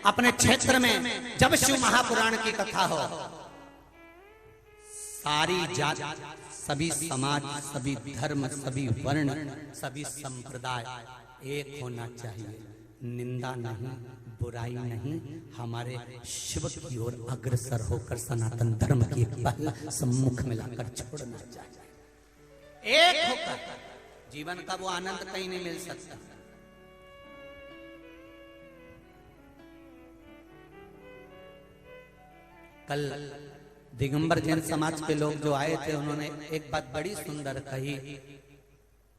अपने क्षेत्र में जब शिव महापुराण की कथा हो, सारी जात, सभी समाज, सभी धर्म, सभी वर्ण, सभी संप्रदाय एक होना चाहिए। निंदा नहीं, बुराई नहीं, हमारे शिव की ओर अग्रसर होकर सनातन धर्म की पहल सम्मुख में लाकर छोड़ना चाहिए। एक होकर जीवन का वो आनंद कहीं नहीं मिल सकता। कल दिगंबर जैन समाज के लोग जो आए थे, उन्होंने एक बात बड़ी सुंदर कही।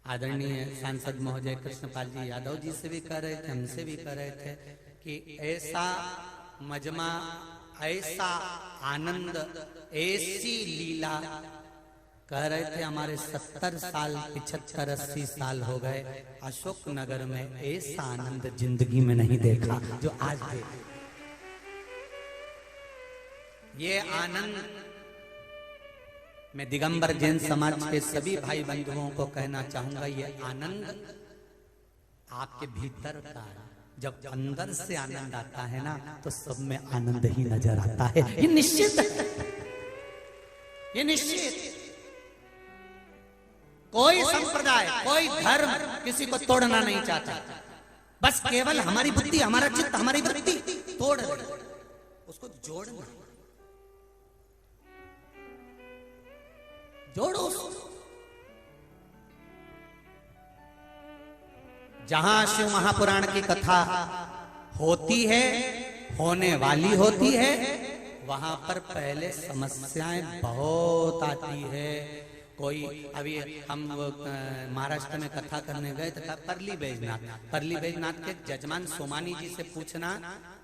आदरणीय सांसद महोदय कृष्णपाल जी यादव जी से भी कह रहे थे, हमसे भी कह रहे थे कि ऐसा मजमा, ऐसा आनंद, ऐसी लीला, कह रहे थे हमारे 70 साल 75-80 साल हो गए, अशोक नगर में ऐसा आनंद जिंदगी में नहीं देखा जो आज देखा। ये आनंद मैं दिगंबर जैन समाज के सभी भाई बंधुओं को कहना चाहूंगा, ये आनंद आपके भीतर का है। जब अंदर से आनंद आता है ना, तो सब में आनंद ही नजर आता है। ये निश्चित है, ये निश्चित। कोई संप्रदाय, कोई धर्म किसी को तोड़ना नहीं चाहता, बस केवल हमारी बुद्धि, हमारा चित्त, हमारी वृत्ति तोड़ रही, उसको जोड़ना, जोड़ो। जहां शिव महापुराण की कथा होती है, होने वाली होती है, वहां पर पहले समस्याएं बहुत आती है। कोई अभी हम महाराष्ट्र में कथा करने गए तथा परली बैजनाथ के जजमान सोमानी जी से पूछना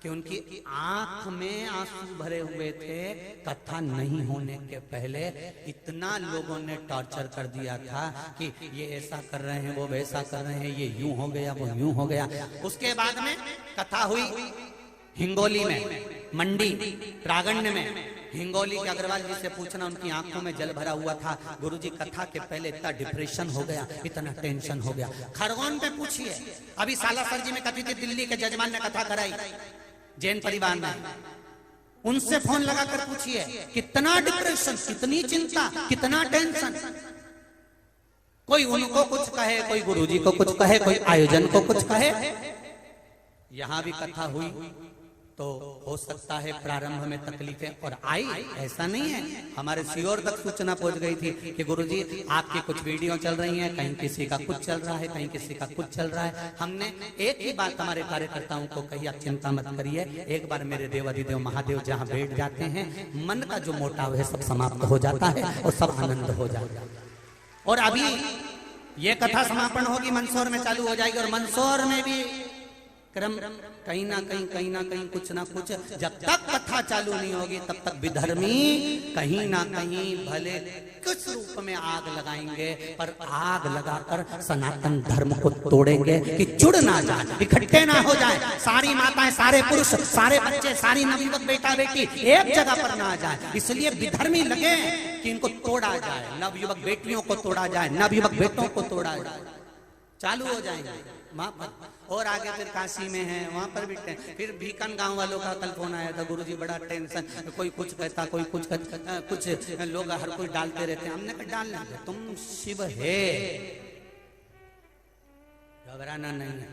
कि उनकी आंख में आंसू भरे हुए थे। कथा नहीं होने के पहले इतना लोगों ने टॉर्चर कर दिया था कि ये ऐसा कर रहे हैं, वो वैसा कर रहे हैं, ये यूं हो गया, वो यूं हो गया। उसके बाद में कथा हुई हिंगोली में, मंडी प्रागण्य में। हिंगोली के अग्रवाल जी से पूछना, उनकी आंखों में जल भरा हुआ था। गुरुजी कथा के पहले इतना डिप्रेशन हो गया, इतना टेंशन हो गया। खरगोन पे पूछिए, अभी सालासर जी में कथी थी, दिल्ली के जजमान ने कथा कराई जैन परिवार में, उनसे फोन लगाकर पूछिए कितना डिप्रेशन, कितनी चिंता, कितना टेंशन। कोई उनको कुछ कहे, कोई गुरुजी को कुछ कहे, कोई आयोजन को कुछ कहे। यहां भी कथा हुई तो हो सकता है प्रारंभ में तकलीफें और आई, ऐसा नहीं है। हमारे सीओर तक सूचना पहुंच गई थी कि गुरुजी आपकी कुछ वीडियो चल रही हैं, कहीं किसी का कुछ चल रहा है, कहीं किसी का कुछ चल रहा है। हमने एक ही बात हमारे कार्यकर्ताओं को कही, आप चिंता मत करिए, एक बार मेरे देवाधिदेव महादेव जहां बैठ जाते हैं, मन का जो मोटाव है सब समाप्त हो जाता है और सब आनंद हो जाता है। और अभी ये कथा समापन होगी, मंदसौर में चालू हो जाएगी, और मंदसौर में भी क्रम कहीं ना कहीं कुछ ना कुछ, जब तक कथा चालू नहीं होगी तब तक विधर्मी कहीं ना कहीं भले कुछ रूप में आग लगाएंगे, पर आग लगाकर सनातन धर्म को तोड़ेंगे कि जुड़ ना जाए, इकट्ठे ना हो जाए। सारी माताएं, सारे पुरुष, सारे बच्चे, सारी नवयुवक बेटा बेटी एक जगह पर ना आ जाए। इसलिए विधर्मी लगे कि इनको तोड़ा जाए, नवयुवक बेटियों को तोड़ा जाए, नवयुवक बेटों को तोड़ा जाए। चालू हो जाएंगे वहां पर। और आगे फिर काशी में है, वहां पर भी फिर भीकन गांव वालों का कल फोन आया था, गुरुजी बड़ा टेंशन, कोई कुछ कहता, कोई कुछ कहता, कुछ लोग हर कोई डालते रहते हैं। हमने कहा डालने दो, तुम शिव है, घबराना नहीं है।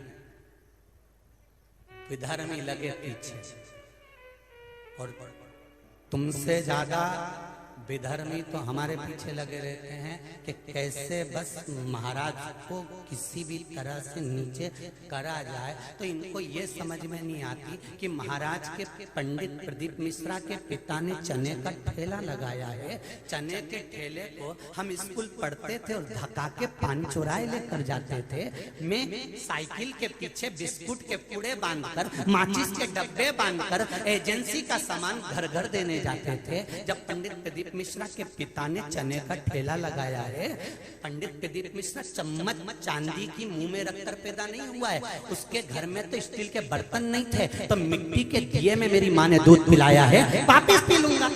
विधर्मी लगे पीछे, और तुमसे ज्यादा विधर्मी तो हमारे पीछे लगे रहते हैं कि कैसे बस महाराज को किसी भी तरह से नीचे करा जाए। तो इनको ये समझ में नहीं आती कि महाराज के पंडित प्रदीप मिश्रा के पिता ने चने का ठेला लगाया है। चने के ठेले को हम स्कूल पढ़ते थे और धक्का के पान चुराए लेकर जाते थे। मैं साइकिल के पीछे बिस्कुट के पूड़े बांधकर, माचिस के डब्बे बांधकर एजेंसी का सामान घर घर देने जाते थे। जब पंडित प्रदीप मिश्रा के पिता ने चने का ठेला लगाया है, पंडित प्रदीप मिश्रा चम्मच चांदी की मुंह में रखकर पैदा नहीं हुआ है। उसके घर में तो स्टील के बर्तन नहीं थे, तो मिट्टी के दिए में मेरी माँ ने दूध पिलाया है, वापिस पी लूंगा।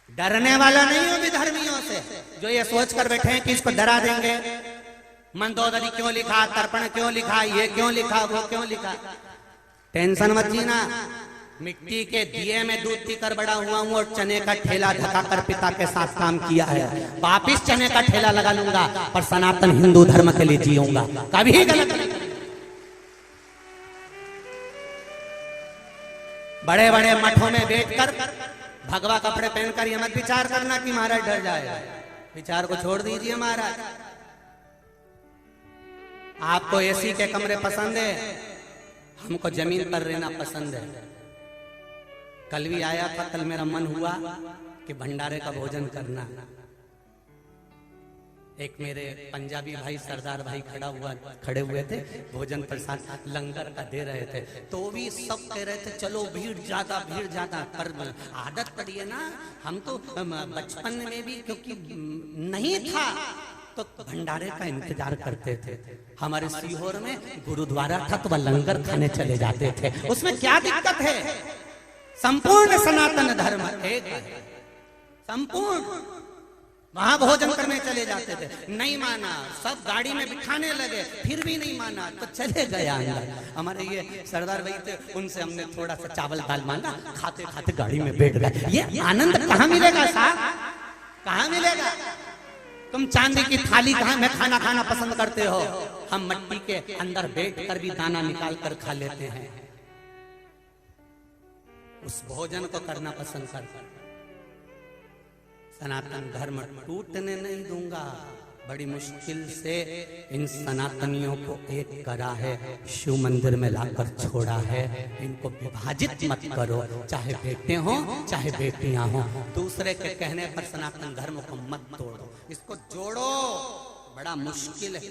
डरने वाला नहीं हो विधर्मियों से, जो ये सोच कर बैठे हैं कि इसको डरा देंगे, मंदोदरी क्यों लिखा, तर्पण क्यों लिखा, ये क्यों लिखा, वो क्यों लिखा। टेंशन मत लेना, मिट्टी के दिए में दूध पीकर बड़ा हुआ हूं और चने का ठेला ढकाकर पिता के साथ काम किया है। वापिस चने का ठेला लगा लूंगा पर सनातन हिंदू धर्म के लिए जीऊंगा, कभी गलत नहीं। बड़े बड़े मठों में बैठकर भगवा कपड़े पहनकर ये मत विचार करना कि महाराज डर जाएगा। विचार को छोड़ दीजिए महाराज। आपको एसी के कमरे पसंद है, हमको जमीन पर रहना पसंद है। कल भी आया था, कल मेरा मन हुआ कि भंडारे का भोजन करना। एक मेरे पंजाबी भाई सरदार भाई खड़े हुए थे, भोजन प्रसाद लंगर का दे रहे थे, तो भी सब कह रहे थे चलो भीड़ ज्यादा पर आदत पड़ी है ना। हम तो बचपन में भी क्योंकि नहीं था तो भंडारे का इंतजार करते थे। हमारे सीहोर में गुरुद्वारा था तो वह लंगर खाने चले जाते थे, उसमें क्या दिक्कत है। संपूर्ण सनातन धर्म एक है, संपूर्ण। वहां भोजन करने चले जाते थे, नहीं माना, सब गाड़ी में बिठाने लगे, फिर भी नहीं माना तो चले गए अंदर। हमारे ये सरदार भाई थे, उनसे हमने थोड़ा सा चावल दाल मांगा, खाते खाते गाड़ी में बैठ गए। ये आनंद कहाँ मिलेगा साहब, कहाँ मिलेगा। तुम चांदी की थाली कहाँ में खाना खाना पसंद करते हो, हम मिट्टी के अंदर बैठ कर भी दाना निकाल कर खा लेते हैं। उस भोजन को करना पसंद करता। सनातन धर्म टूटने नहीं दूंगा। बड़ी मुश्किल से इन सनातनियों को एक करा है, शिव मंदिर में लाकर छोड़ा है। इनको विभाजित मत करो, चाहे बेटे हो चाहे बेटियां हो। दूसरे के कहने पर सनातन धर्म को मत तोड़ो, इसको जोड़ो। बड़ा मुश्किल है।